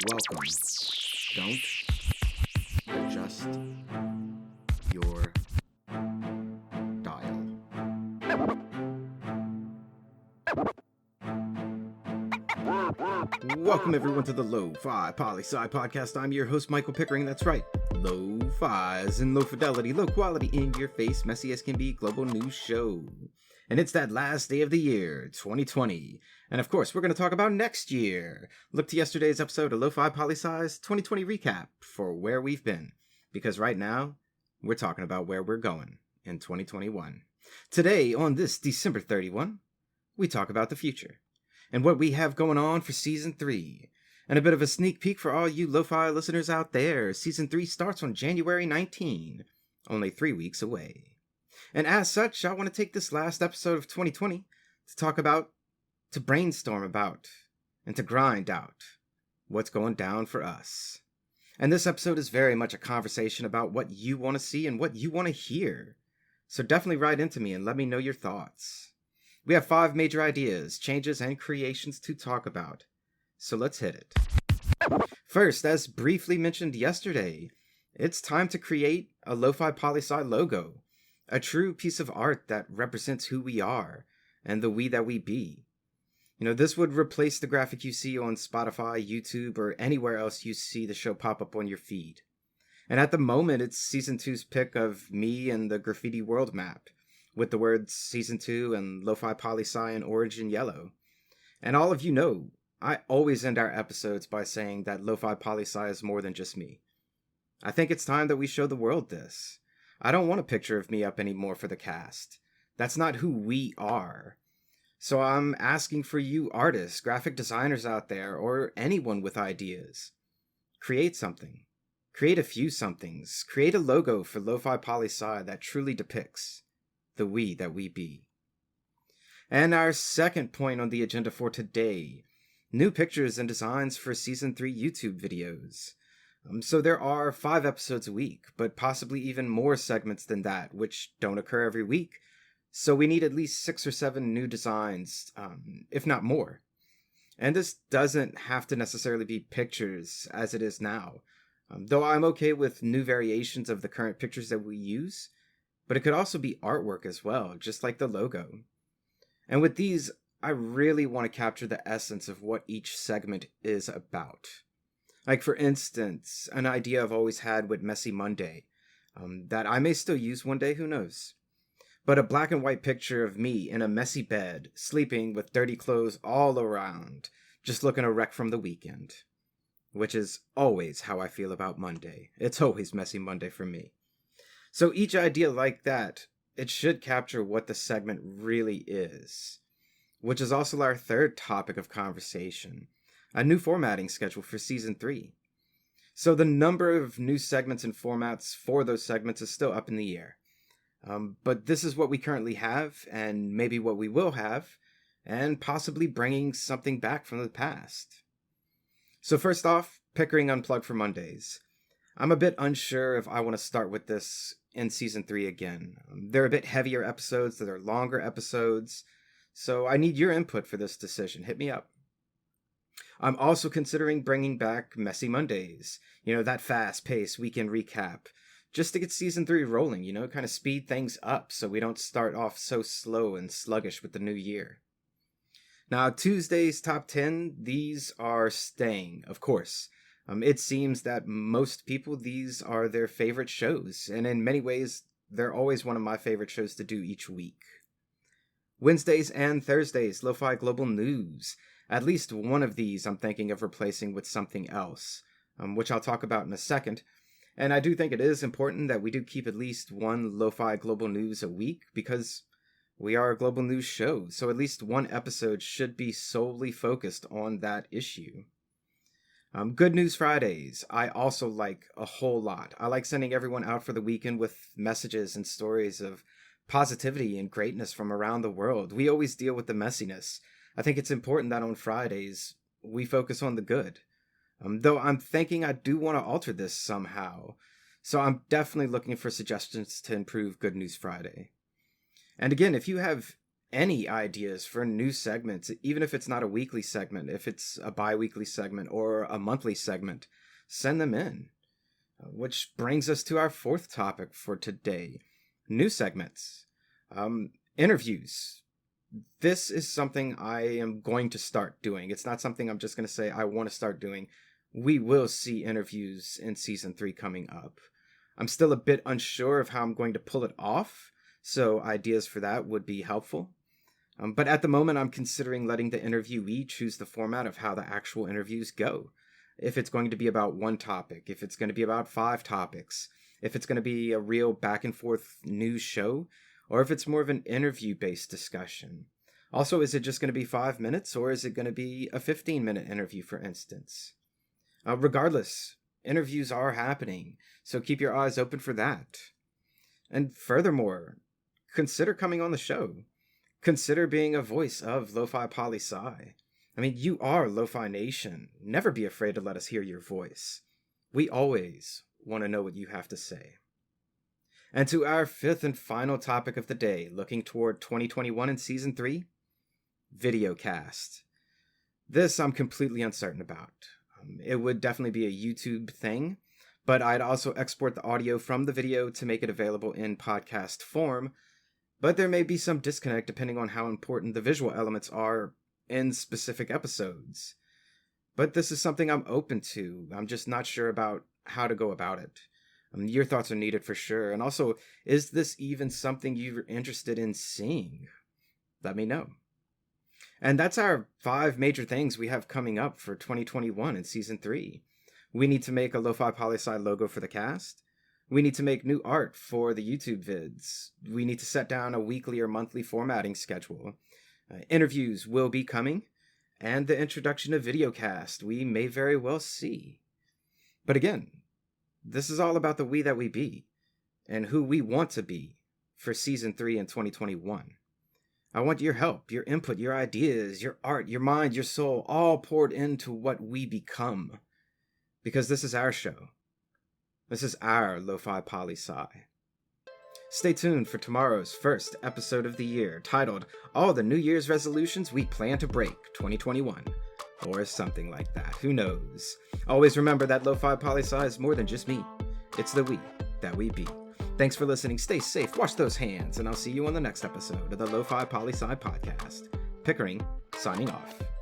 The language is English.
Welcome. Don't adjust your dial. Welcome everyone to the Lofi Poli Sci podcast. I'm your host Michael Pickering. That's right, Lo-Fi as in low fidelity, low quality, in your face, messy as can be global news show. And it's that last day of the year, 2020. And of course, we're going to talk about next year. Look to yesterday's episode of Lofi Poli Sci's 2020 recap for where we've been. Because right now, we're talking about where we're going in 2021. Today, on this December 31, we talk about the future and what we have going on for Season 3. And a bit of a sneak peek for all you lo-fi listeners out there. Season 3 starts on January 19, only 3 weeks away. And as such, I want to take this last episode of 2020 to talk about, to brainstorm about, and to grind out what's going down for us. And this episode is very much a conversation about what you want to see and what you want to hear. So definitely write into me and let me know your thoughts. We have 5 major ideas, changes, and creations to talk about. So let's hit it. First, as briefly mentioned yesterday, it's time to create a Lofi Poli Sci logo. A true piece of art that represents who we are and the we that we be. You know, this would replace the graphic you see on Spotify, YouTube, or anywhere else you see the show pop up on your feed. And at the moment, it's Season 2's pick of me and the graffiti world map, with the words Season 2 and Lofi Poli Sci in orange and yellow. And all of you know, I always end our episodes by saying that Lofi Poli Sci is more than just me. I think it's time that we show the world this. I don't want a picture of me up anymore for the cast. That's not who we are. So I'm asking for you artists, graphic designers out there, or anyone with ideas. Create something. Create a few somethings. Create a logo for Lofi Poli Sci that truly depicts the we that we be. And our second point on the agenda for today, new pictures and designs for Season 3 YouTube videos. So there are 5 episodes a week, but possibly even more segments than that, which don't occur every week. So we need at least 6 or 7 new designs, if not more. And this doesn't have to necessarily be pictures as it is now, though I'm okay with new variations of the current pictures that we use, but it could also be artwork as well, just like the logo. And with these, I really want to capture the essence of what each segment is about. Like, for instance, an idea I've always had with Messy Monday, that I may still use one day, who knows. But a black and white picture of me in a messy bed, sleeping with dirty clothes all around, just looking a wreck from the weekend. Which is always how I feel about Monday. It's always Messy Monday for me. So each idea like that, it should capture what the segment really is. Which is also our third topic of conversation. A new formatting schedule for Season 3. So the number of new segments and formats for those segments is still up in the air. But this is what we currently have, and maybe what we will have, and possibly bringing something back from the past. So first off, Pickering Unplugged for Mondays. I'm a bit unsure if I want to start with this in Season 3 again. They're a bit heavier episodes, they're longer episodes, so I need your input for this decision. Hit me up. I'm also considering bringing back Messy Mondays. You know, that fast-paced weekend recap. Just to get Season 3 rolling, you know, kind of speed things up so we don't start off so slow and sluggish with the new year. Now, Tuesday's Top 10, these are staying, of course. It seems that most people, these are their favorite shows, and in many ways, they're always one of my favorite shows to do each week. Wednesdays and Thursdays, Lo-Fi Global News. At least one of these I'm thinking of replacing with something else, which I'll talk about in a second. And I do think it is important that we do keep at least one Lo-Fi Global News a week, because we are a global news show, so at least one episode should be solely focused on that issue. Good News Fridays, I also like a whole lot. I like sending everyone out for the weekend with messages and stories of positivity and greatness from around the world. We always deal with the messiness. I think it's important that on Fridays, we focus on the good. Though I'm thinking I do want to alter this somehow. So I'm definitely looking for suggestions to improve Good News Friday. And again, if you have any ideas for new segments, even if it's not a weekly segment, if it's a bi-weekly segment or a monthly segment, send them in. Which brings us to our fourth topic for today. New segments. Interviews. This is something I am going to start doing. It's not something I'm just going to say I want to start doing. We will see interviews in Season 3 coming up. I'm still a bit unsure of how I'm going to pull it off, so ideas for that would be helpful. But at the moment, I'm considering letting the interviewee choose the format of how the actual interviews go. If it's going to be about one topic, if it's going to be about 5 topics, if it's going to be a real back and forth news show, or if it's more of an interview-based discussion. Also, is it just going to be 5 minutes, or is it going to be a 15-minute interview, for instance? Regardless, interviews are happening, so keep your eyes open for that. And furthermore, consider coming on the show. Consider being a voice of Lofi Poli Sci. I mean, you are Lo-Fi Nation. Never be afraid to let us hear your voice. We always want to know what you have to say. And to our fifth and final topic of the day, looking toward 2021 and Season 3, Videocast. This I'm completely uncertain about. It would definitely be a YouTube thing, but I'd also export the audio from the video to make it available in podcast form, but there may be some disconnect depending on how important the visual elements are in specific episodes. But this is something I'm open to. I'm just not sure about how to go about it. Your thoughts are needed for sure. And also, is this even something you're interested in seeing? Let me know. And that's our 5 major things we have coming up for 2021 and Season 3. We need to make a Lofi Poli Sci logo for the cast. We need to make new art for the YouTube vids. We need to set down a weekly or monthly formatting schedule. Interviews will be coming. And the introduction of Videocast we may very well see. But again, this is all about the we that we be, and who we want to be for Season 3 in 2021. I want your help, your input, your ideas, your art, your mind, your soul, all poured into what we become. Because this is our show. This is our Lofi Poli Sci. Stay tuned for tomorrow's first episode of the year, titled All the New Year's Resolutions We Plan to Break 2021. Or something like that, who knows. Always remember that Lofi Poli Sci is more than just me. It's the we that we be. Thanks for listening, stay safe, wash those hands, and I'll see you on the next episode of the Lofi Poli Sci podcast. Pickering, signing off.